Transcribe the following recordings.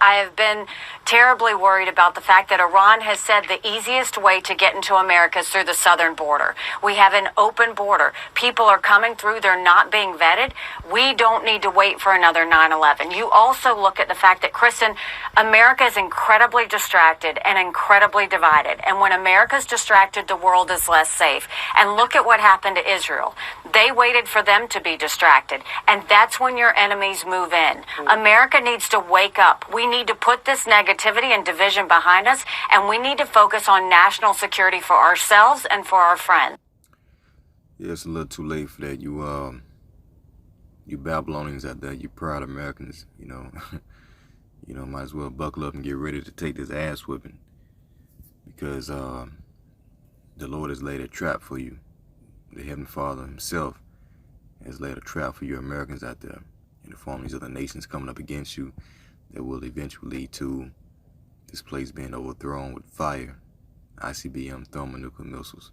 I have been terribly worried about the fact that Iran has said the easiest way to get into America is through the southern border. We have an open border. People are coming through. They're not being vetted. We don't need to wait for another 9/11. You also look at the fact that, Kristen, America is incredibly distracted and incredibly divided. And when America's distracted, the world is less safe. And look at what happened to Israel. They waited for them to be distracted. And that's when your enemies move in. America needs to wake up. We need to put this negativity and division behind us, and we need to focus on national security for ourselves and for our friends. Yeah, it's a little too late for that. You Babylonians out there, you proud Americans, might as well buckle up and get ready to take this ass whipping, because the Lord has laid a trap for you. The Heavenly Father himself has laid a trap for you Americans out there in the form of these other nations coming up against you that will eventually lead to this place being overthrown with fire, ICBM thermonuclear missiles.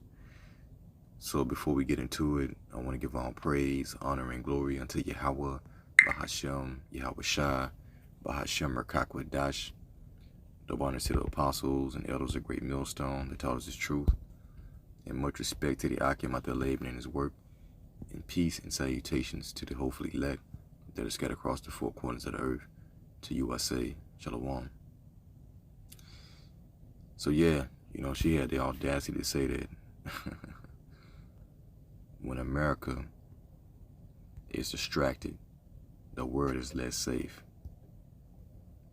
So before we get into it, I want to give all praise, honor, and glory unto Yahweh, Bahashem, Yahweh Shai, Bahashem Merkakwadash, double honor to the apostles and elders of Great Millstone that taught us his truth, and much respect to the Akim out there laboring in his work, and peace and salutations to the hopefully elect that are scattered across the four corners of the earth. To you I say, Shalom. So yeah, she had the audacity to say that when America is distracted, the world is less safe.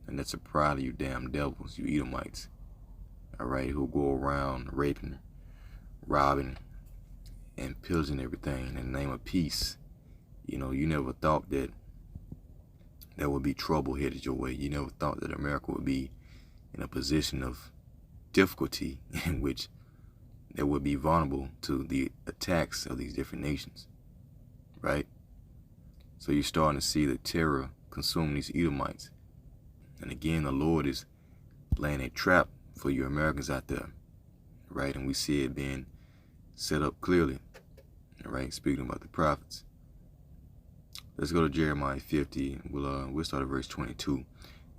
And that's a pride of you damn devils, you Edomites, alright, who go around raping, robbing, and pillaging everything in the name of peace. You never thought that there would be trouble headed your way. You never thought that America would be in a position of difficulty in which they would be vulnerable to the attacks of these different nations, right? So you're starting to see the terror consume these Edomites. And again, the Lord is laying a trap for you Americans out there, right? And we see it being set up clearly, right? Speaking about the prophets. Let's go to Jeremiah 50. We'll start at verse 22.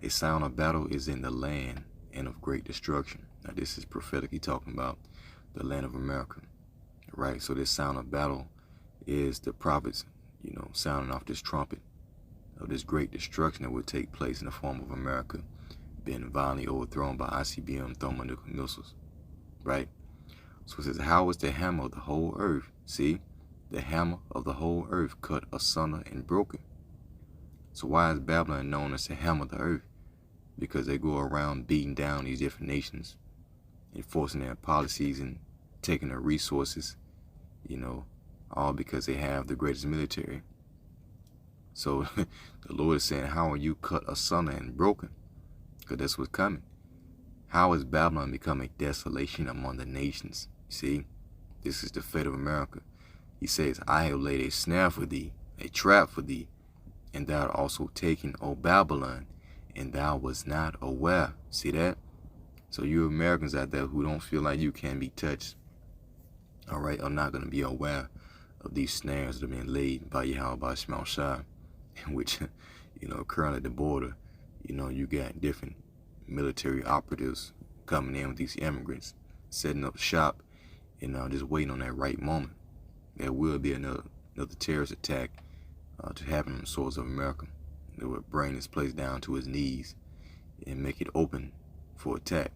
A sound of battle is in the land and of great destruction. Now this is prophetically talking about the land of America, right? So this sound of battle is the prophets, sounding off this trumpet of this great destruction that would take place in the form of America being violently overthrown by ICBM thermonuclear missiles, right? So it says, how is the hammer of the whole earth? See, the hammer of the whole earth cut asunder and broken. So why is Babylon known as the hammer of the earth? Because they go around beating down these different nations, enforcing their policies and taking their resources, all because they have the greatest military. So the Lord is saying, how are you cut asunder and broken? Because that's what's coming. How has Babylon become a desolation among the nations? You see, this is the fate of America. He says, I have laid a snare for thee, a trap for thee, and thou art also taken, O Babylon, and thou was not aware. See that? So you Americans out there who don't feel like you can be touched, all right, are not going to be aware of these snares that are being laid by Yahweh Shema Shai, in which, currently at the border, you got different military operatives coming in with these immigrants, setting up shop, and just waiting on that right moment. There will be another terrorist attack to happen on the soils of America that would bring this place down to its knees and make it open for attack.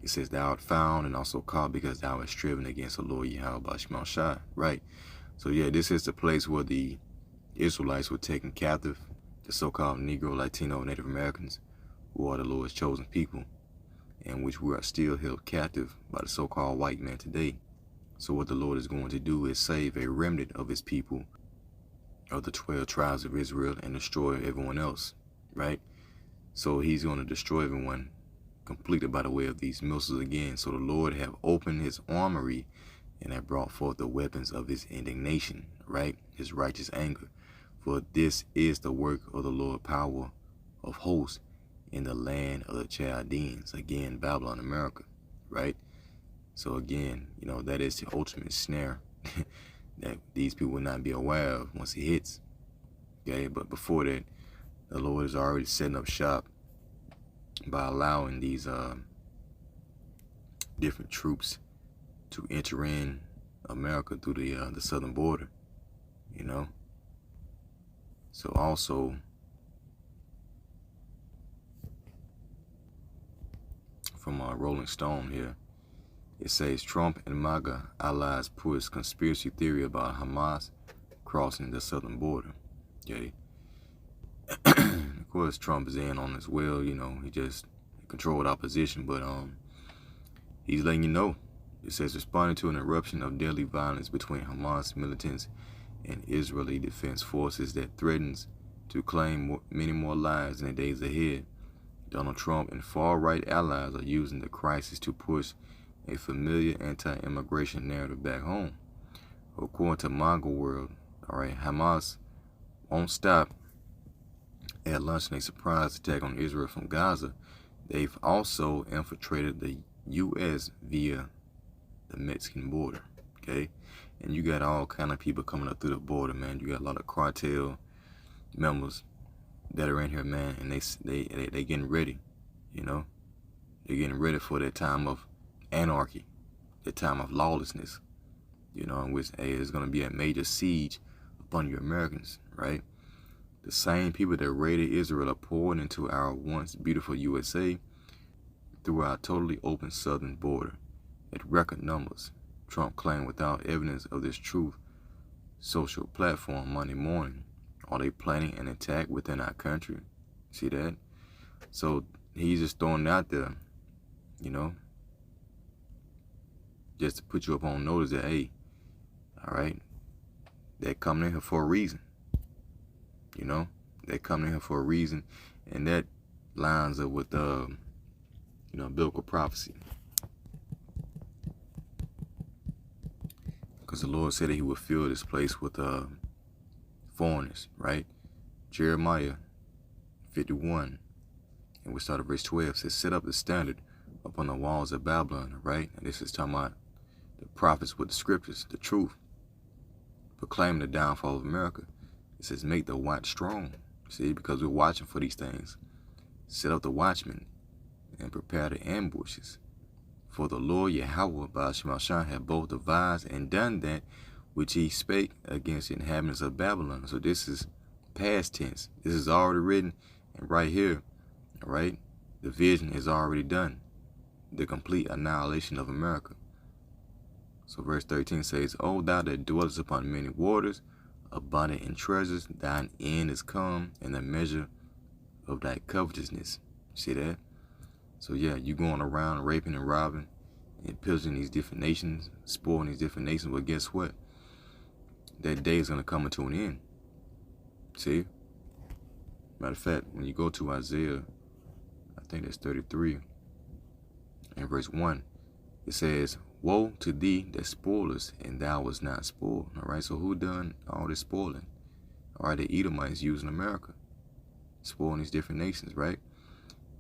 It says, thou art found and also caught because thou hast striven against the Lord Yahweh Shema Shai. Right. So yeah, this is the place where the Israelites were taken captive, the so-called Negro, Latino, Native Americans, who are the Lord's chosen people, in which we are still held captive by the so-called white man today. So what the Lord is going to do is save a remnant of his people, of the 12 tribes of Israel, and destroy everyone else, right? So he's going to destroy everyone completely by the way of these missiles again. So the Lord have opened his armory and have brought forth the weapons of his indignation, right? His righteous anger. For this is the work of the Lord power of hosts in the land of the Chaldeans. Again, Babylon, America, right? So again, that is the ultimate snare that these people will not be aware of once it hits. Okay, but before that, the Lord is already setting up shop by allowing these different troops to enter in America through the southern border, you know. So also, from Rolling Stone here, it says Trump and MAGA allies push conspiracy theory about Hamas crossing the southern border. Okay. Of course, Trump is in on as well. You know, he just controlled opposition, but he's letting you know. It says responding to an eruption of deadly violence between Hamas militants and Israeli defense forces that threatens to claim many more lives in the days ahead. Donald Trump and far-right allies are using the crisis to push a familiar anti-immigration narrative back home. According to MAGA World, all right, Hamas won't stop at launching a surprise attack on Israel from Gaza. They've also infiltrated the U.S. via the Mexican border, okay? And you got all kind of people coming up through the border, man. You got a lot of cartel members that are in here, man, and they getting ready, you know? They're getting ready for that time of anarchy, that time of lawlessness, you know, in which there's going to be a major siege upon you Americans, right? The same people that raided Israel are pouring into our once beautiful USA through our totally open southern border at record numbers. Trump claimed without evidence of this truth social platform Monday morning. Are they planning an attack within our country? See that? So he's just throwing it out there, you know, just to put you up on notice that, hey, all right, they're coming in here for a reason. You know, they're coming in here for a reason, and that lines up with, you know, biblical prophecy. Because the Lord said that he would fill this place with foreigners, right? Jeremiah 51, and we start at verse 12, says, set up the standard upon the walls of Babylon, right? And this is talking about the prophets with the scriptures, the truth. Proclaim the downfall of America. It says, make the watch strong. See, because we're watching for these things. Set up the watchmen and prepare the ambushes. For the Lord Yahweh by Shemashah had both devised and done that which he spake against the inhabitants of Babylon. So this is past tense. This is already written, and right here, all right, the vision is already done. The complete annihilation of America. So verse 13 says, O thou that dwellest upon many waters, abundant in treasures, thine end is come, and the measure of thy covetousness. See that? So yeah, you going around raping and robbing and pillaging these different nations, spoiling these different nations. Well, guess what? That day is going to come to an end. See? Matter of fact, when you go to Isaiah, I think that's 33, and verse 1, it says, woe to thee that spoilest, and thou was not spoiled. All right, so who done all this spoiling? All right, the Edomites using America, spoiling these different nations, right?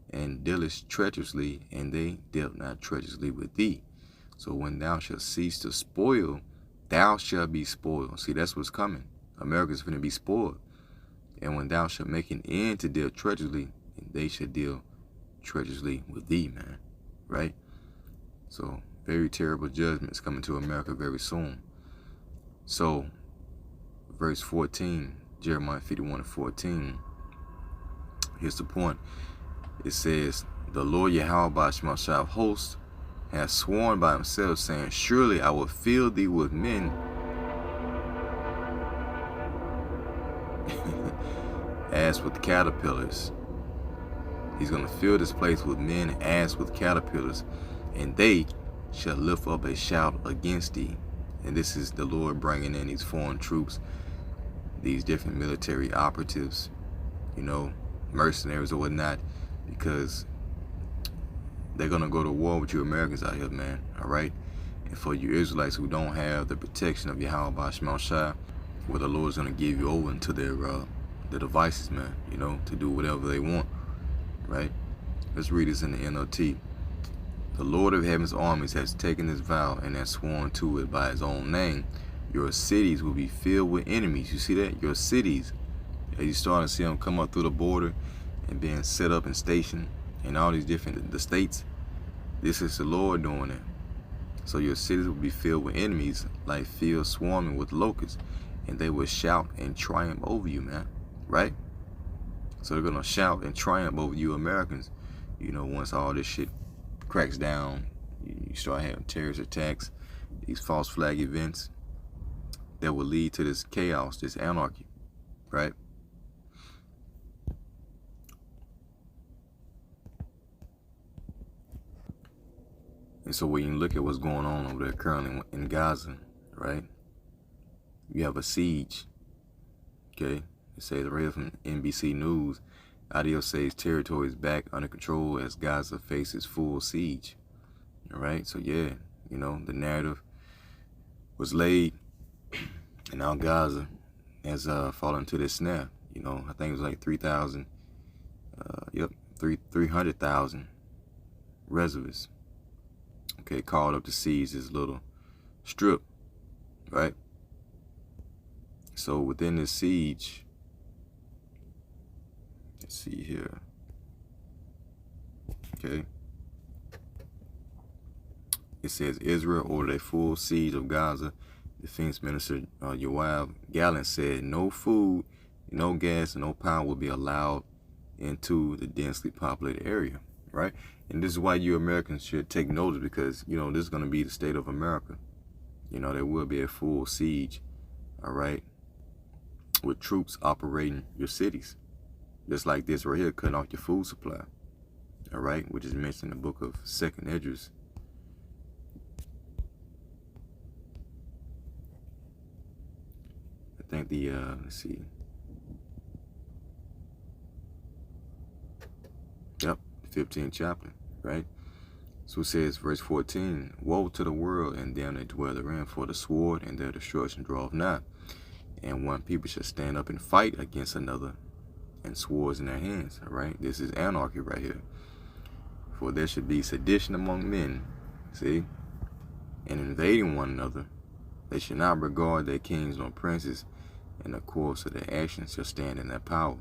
And dealest treacherously, and they dealt not treacherously with thee. So when thou shalt cease to spoil, thou shalt be spoiled. See, that's what's coming. America's going to be spoiled. And when thou shalt make an end to deal treacherously, and they shall deal treacherously with thee, man. Right? So, very terrible judgments coming to America very soon. So, verse 14, Jeremiah 51:14, here's the point. It says, the Lord Yahweh by Shemashah of hosts has sworn by himself, saying, surely I will fill thee with men as with caterpillars. He's going to fill this place with men as with caterpillars, and they shall lift up a shout against thee. And this is the Lord bringing in these foreign troops, these different military operatives, you know, mercenaries or whatnot, because they're going to go to war with you Americans out here, man, all right? And for you Israelites who don't have the protection of Yahweh by Shemashah, where the Lord's going to give you over into their devices, man, you know, to do whatever they want, right? Let's read this in the NLT. The Lord of heaven's armies has taken this vow and has sworn to it by his own name. Your cities will be filled with enemies. You see that? Your cities. As you start to see them come up through the border and being set up and stationed, in all these different the states. This is the Lord doing it. So your cities will be filled with enemies, like fields swarming with locusts, and they will shout and triumph over you, man. Right? So they're gonna shout and triumph over you Americans, once all this shit cracks down, you start having terrorist attacks, these false flag events that will lead to this chaos, this anarchy, right? And so when you look at what's going on over there currently in Gaza, right? You have a siege, okay? It says right from NBC News, Adios says territory is back under control as Gaza faces full siege, all right? So yeah, the narrative was laid, and now Gaza has fallen to this snare. I think it was like 300,000 reservists, okay, called up to seize this little strip, right? So within this siege, let's see here, okay, it says Israel ordered a full siege of Gaza. Defense Minister Yoav Gallant said no food, no gas, and no power will be allowed into the densely populated area, right? And this is why you Americans should take notice, because, this is going to be the state of America. There will be a full siege, all right, with troops operating your cities. Just like this right here, cutting off your food supply, all right, which is mentioned in the book of 2nd Esdras. I think the, let's see. Yep, 15th chapter, right? So it says, verse 14, woe to the world and them that dwell therein, for the sword and their destruction draweth nigh. And one people shall stand up and fight against another, and swords in their hands, all right? This is anarchy right here. For there should be sedition among men, see, and invading one another. They should not regard their kings nor princes, and the course of their actions shall stand in their power.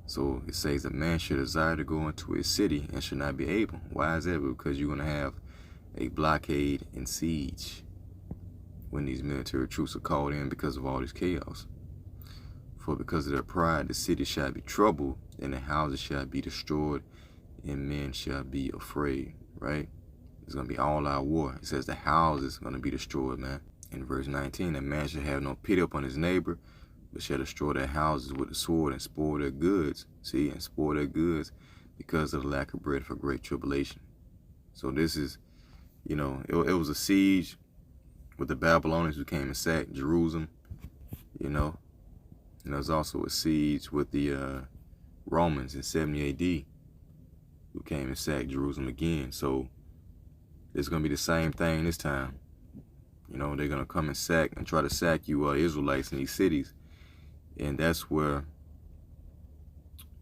So it says a man should desire to go into a city and should not be able. Why is that? Because you're going to have a blockade and siege when these military troops are called in because of all this chaos. For because of their pride, the city shall be troubled, and the houses shall be destroyed, and men shall be afraid, right? It's going to be all out war. It says the houses are going to be destroyed, man. In verse 19, a man shall have no pity upon his neighbor, but shall destroy their houses with the sword and spoil their goods. See, and spoil their goods because of the lack of bread for great tribulation. So this is, it was a siege with the Babylonians who came and sacked Jerusalem, And there's also a siege with the Romans in 70 AD who came and sacked Jerusalem again. So it's going to be the same thing this time. They're going to come and try to sack you Israelites in these cities. And that's where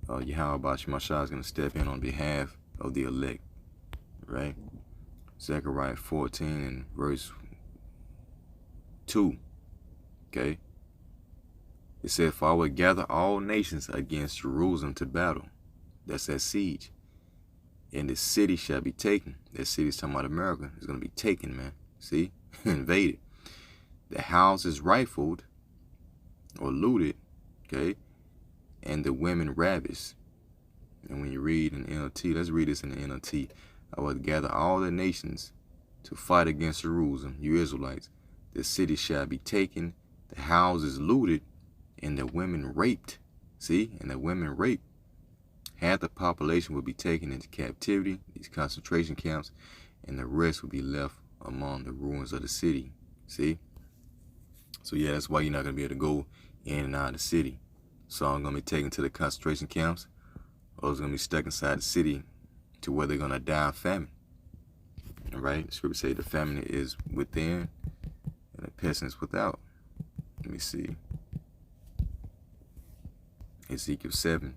Yahweh Shemashah is going to step in on behalf of the elect, right? Zechariah 14 and verse 2, okay? It said, for I will gather all nations against Jerusalem to battle. That's that siege. And the city shall be taken. That city is talking about America. It's going to be taken, man. See? Invaded. The house is rifled or looted, okay? And the women ravished. And when you read in the NLT, let's read this in the NLT. I will gather all the nations to fight against Jerusalem, you Israelites. The city shall be taken, the houses looted, and the women raped. See? And the women raped. Half the population will be taken into captivity, these concentration camps, and the rest will be left among the ruins of the city. See? So yeah, that's why you're not going to be able to go in and out of the city. Some are going to be taken to the concentration camps. Others are going to be stuck inside the city to where they're going to die of famine. All right? The scripture say the famine is within and the pestilence without. Let me see. Ezekiel 7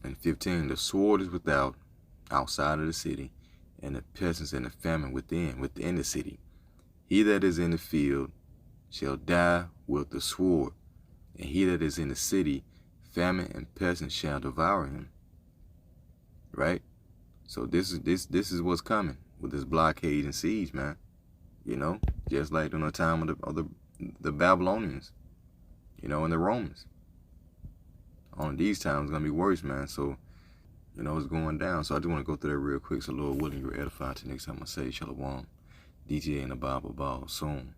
and 15. The sword is without, outside of the city, and the pestilence and the famine within the city. He that is in the field shall die with the sword, and he that is in the city famine and pestilence shall devour him. Right? So this is what's coming with this blockade and siege, man. You know, just like during the time of the Babylonians, you know, and the Romans. On these times it's gonna be worse, man. So, you know, it's going down. So I just want to go through that real quick. So Lord willing, you're edified. Till next time I say Shalom. DJ and the Bible Ball soon.